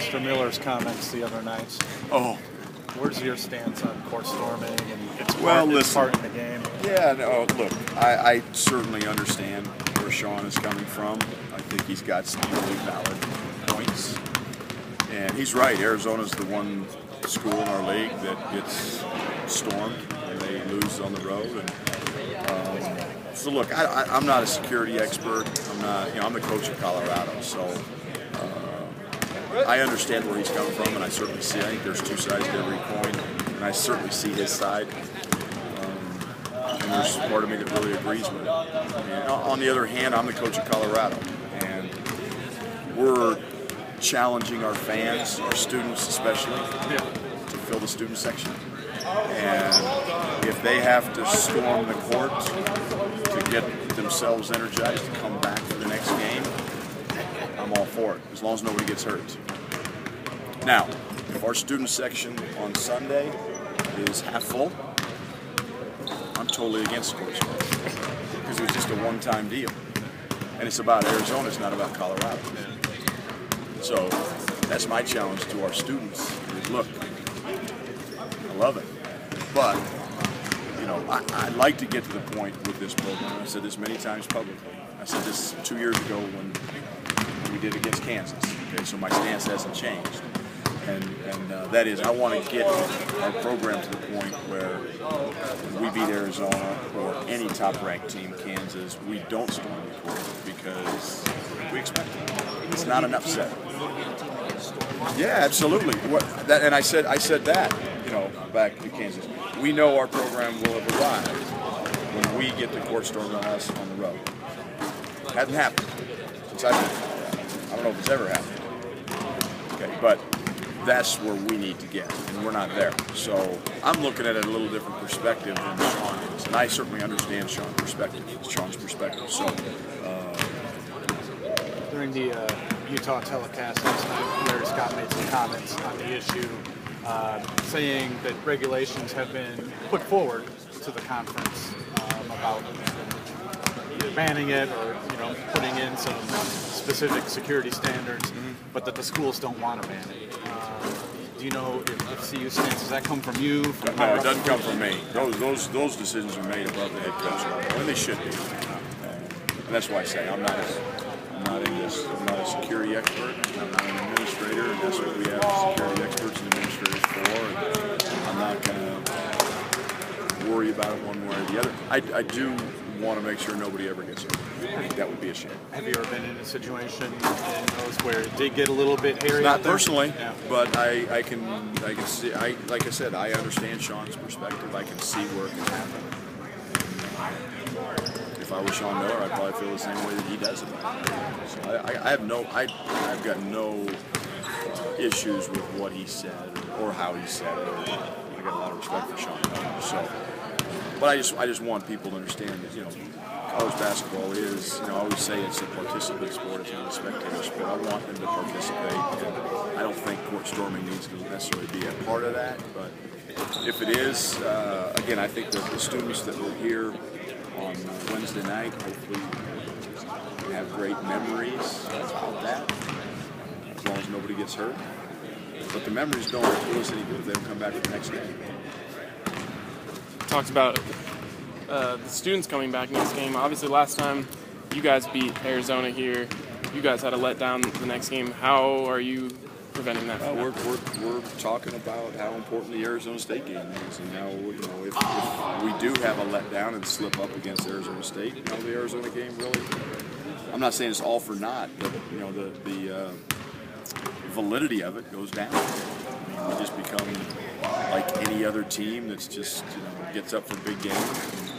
Mr. Miller's comments the other night. Oh, Where's your stance on court storming and its listen. part in the game? Yeah, no, look, I certainly understand where Sean is coming from. I think he's got some really valid points. And he's right, Arizona's the one school in our league that gets stormed and they lose on the road. And so look, I'm not a security expert. I'm not, I'm the coach of Colorado, so I understand where he's coming from, and I certainly see. I think there's two sides to every coin, and I certainly see his side. And there's part of me that really agrees with it. And on the other hand, I'm the coach of Colorado, and we're challenging our fans, our students especially, to fill the student section. And if they have to storm the court to get themselves energized to come back for the next game, I'm all for it, as long as nobody gets hurt. Now, if our student section on Sunday is half full, I'm totally against court storming because it was just a one-time deal. And it's about Arizona, it's not about Colorado. So that's my challenge to our students. Is, look, I love it, but I'd like to get to the point with this program. I said this many times publicly. I said this 2 years ago when we did against Kansas. Okay, so my stance hasn't changed, and that is I want to get our program to the point where when we beat Arizona or any top-ranked team, Kansas, we don't storm the court because we expect it. It's not an upset. Yeah, absolutely. And I said that, back to Kansas. We know our program will have arrived when we get the court stormed on us on the road. Hasn't happened since I've been in Colorado. I don't know if it's ever happened. Okay, but that's where we need to get, and we're not there. So I'm looking at it a little different perspective than Sean is, and I certainly understand Sean's perspective. So during the Utah telecast last night, Larry Scott made some comments on the issue, saying that regulations have been put forward to the conference about either banning it or putting in some specific security standards, but that the schools don't want to ban it. Do you know if CU stands? Does that come from you? No, it doesn't come from me. Those decisions are made above the head coach, and they should be. And that's why I say I'm not in this. I'm not a security expert. I'm not an administrator, and that's what we have security experts and administrators for. And I'm not going to worry about it one way or the other. I do want to make sure nobody ever gets hurt. I think that would be a shame. Have you ever been in a situation in those where it did get a little bit hairy? Not personally, but I can see. Like I said, I understand Sean's perspective. I can see where it can happen. If I was Sean Miller, I'd probably feel the same way that he does about it. So I've got no issues with what he said or how he said it. I got a lot of respect for Sean Miller. So, but I just want people to understand that college basketball is, I always say it's a participant sport, it's not a spectator sport. I want them to participate, and I don't think court storming needs to necessarily be a part of that, but if it is, again, I think that the students that were here on Wednesday night hopefully have great memories about that, as long as nobody gets hurt. But the memories don't do us any good if they don't come back for the next game. Talked about the students coming back next game. Obviously, last time you guys beat Arizona here, you guys had a letdown the next game. How are you preventing that? We're talking about how important the Arizona State game is, and how if we do have a letdown and slip up against Arizona State, the Arizona game really. I'm not saying it's all for naught, but the validity of it goes down. I mean, we just become like any other team that's just gets up for big games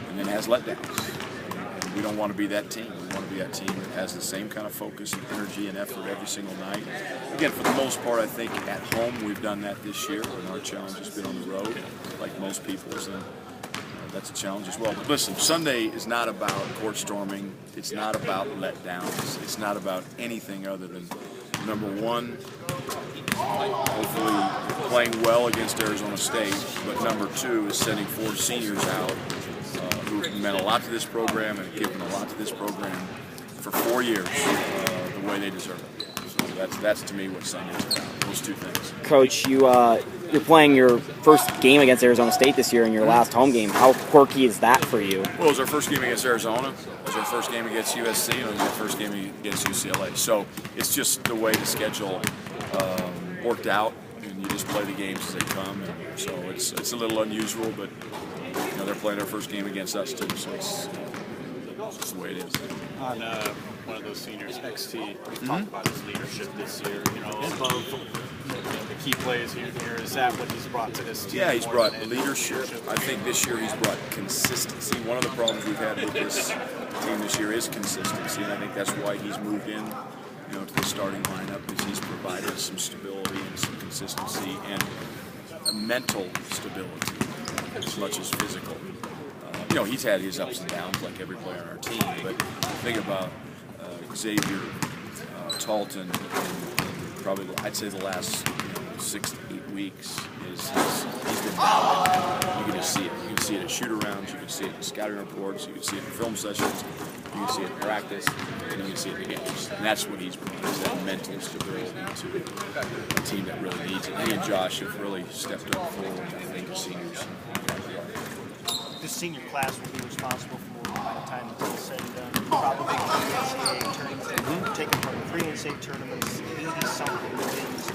and then has letdowns. And we don't want to be that team. We want to be that team that has the same kind of focus and energy and effort every single night. Again, for the most part, I think at home we've done that this year, and our challenge has been on the road, like most people's, and that's a challenge as well. But listen, Sunday is not about court storming. It's not about letdowns. It's not about anything other than, number one, hopefully playing well against Arizona State, but number two is sending 4 seniors out who meant a lot to this program and given a lot to this program for 4 years the way they deserve it. So That's to me what Sunday's about. Those two things. Coach, you're playing your first game against Arizona State this year in your last home game. How quirky is that for you? Well, it was our first game against Arizona. It was our first game against USC, and it was our first game against UCLA. So it's just the way the schedule worked out, and you just play the games as they come. And so it's a little unusual, but they're playing their first game against us too. So it's just the way it is. On one of those seniors, XT, we've talked about his leadership this year. Above the key plays here. Is that what he's brought to this team? Yeah, he's brought leadership. I think this year he's brought consistency. One of the problems we've had with this team this year is consistency, and I think that's why he's moved in, to the starting lineup, is he's provided some stability and some consistency and a mental stability as much as physical. He's had his ups and downs like every player on our team, but think about Xavier, Talton, probably I'd say the last 6 to 8 weeks he's been valid. You can just see it. You can see it at shoot-arounds, you can see it in scouting reports, you can see it in film sessions, you can see it in practice, and you can see it in the games. And that's what he's brought, is that mental stability to a team that really needs it. He and Josh have really stepped up forward, I think, as seniors. This senior class will be responsible for, by the time it's all said and done, probably the NCAA tournament, taking part in 3 NCAA tournaments, 80-something wins.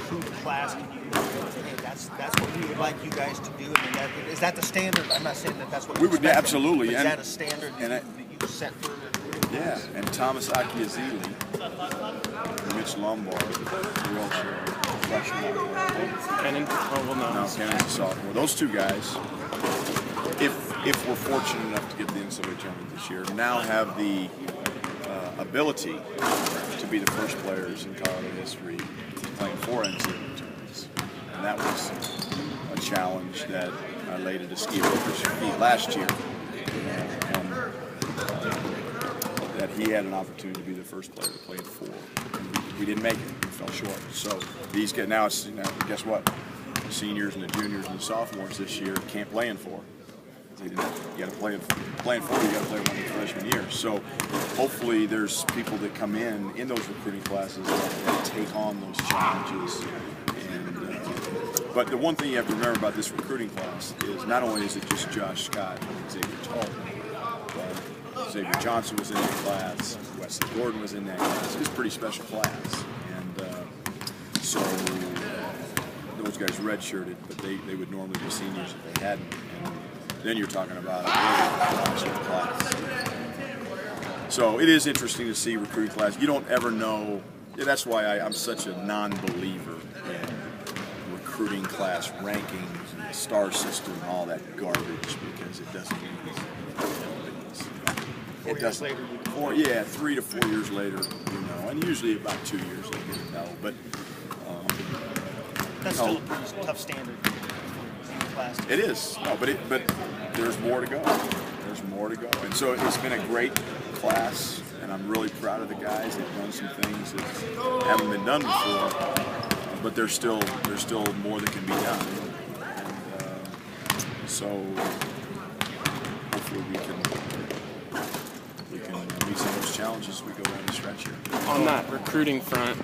Who class can you hey, that's what we would like you guys to do? I mean, is that the standard? I'm not saying that that's what we would absolutely. Is that a standard that you set for? Yeah, and Thomas Akiazili, Mitch Lombard, who else? Freshman. Kennan? No, Kennan's a sophomore. Those two guys, if we're fortunate enough to get the NCAA tournament this year, now have the ability to be the first players in Colorado history playing 4 NCAA tournaments. And that was a challenge that I laid at a ski worker's feet last year. That he had an opportunity to be the first player to play in 4. We didn't make it. We fell short. So these guys now, guess what? The seniors and the juniors and the sophomores this year can't play in 4. You got to play in 4. You got to play one of the freshman years. So hopefully there's people that come in those recruiting classes that take on those challenges. But the one thing you have to remember about this recruiting class is not only is it just Josh Scott and Xavier Talton, but Xavier Johnson was in that class, Wesley Gordon was in that class. It's a pretty special class. And so those guys redshirted, but they would normally be seniors if they hadn't. And then you're talking about a really class. So it is interesting to see recruiting class. You don't ever know. That's why I'm such a non-believer in recruiting class rankings and the star system and all that garbage, because it doesn't mean it doesn't. 3 to 4 years later, and usually about 2 years they get to know. But that's still a pretty tough standard. Class. It is. No, but there's more to go. There's more to go. And so it's been a great class, and I'm really proud of the guys. They've done some things that haven't been done before, but there's still more that can be done. And so hopefully we can meet some of those challenges as we go down the stretch here. On that recruiting front,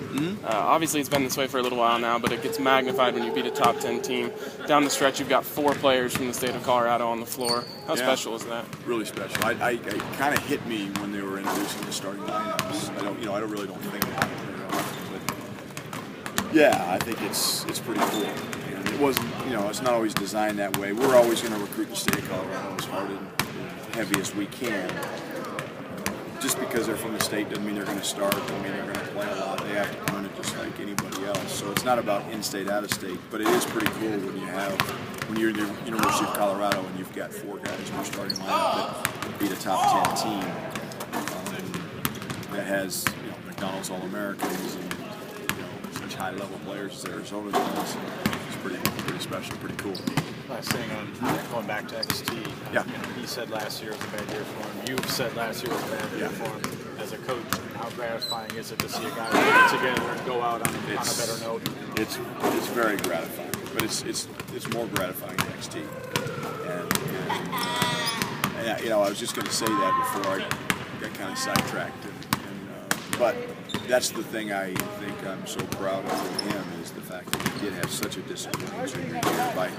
obviously it's been this way for a little while now, but it gets magnified when you beat a top 10 team. Down the stretch, you've got 4 players from the state of Colorado on the floor. How special is that? Really special. I kind of hit me when they were introducing the starting lineups. I don't really think about it very often, but yeah, I think it's pretty cool. And it wasn't, it's not always designed that way. We're always going to recruit the state of Colorado as hard and heavy as we can. Just because they're from the state doesn't mean they're going to start, doesn't mean they're going to play a lot. They have to earn it just like anybody else. So it's not about in-state, out-of-state, but it is pretty cool when you're in the University of Colorado and you've got 4 guys in your starting lineup that beat a top 10 team that has McDonald's All-Americans and such high-level players as Arizona does. It's pretty special, pretty cool. Last thing on going back to XT, he said last year was a bad year for him. You've said last year was a bad year for him. As a coach, how gratifying is it to see a guy put it together and go out on a better note? It's very gratifying, but it's more gratifying than XT. And I was just going to say that before I got kind of sidetracked. And But that's the thing I think I'm so proud of with him is the fact that he did have such a disappointing junior year by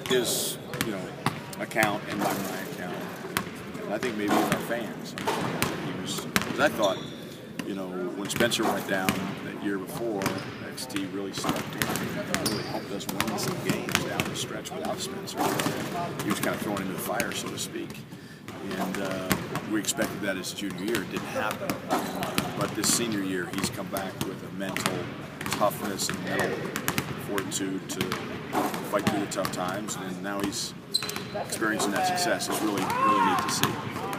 his, account and by my account. And I think maybe even our fans. He was, because I thought, when Spencer went down that year before, XT really stepped in and really helped us win some games down the stretch without Spencer. He was kind of thrown into the fire, so to speak. And we expected that his junior year. It didn't happen. But this senior year, he's come back with a mental toughness and mental fortitude to fight through the tough times. And now he's experiencing that success. It's really, really neat to see.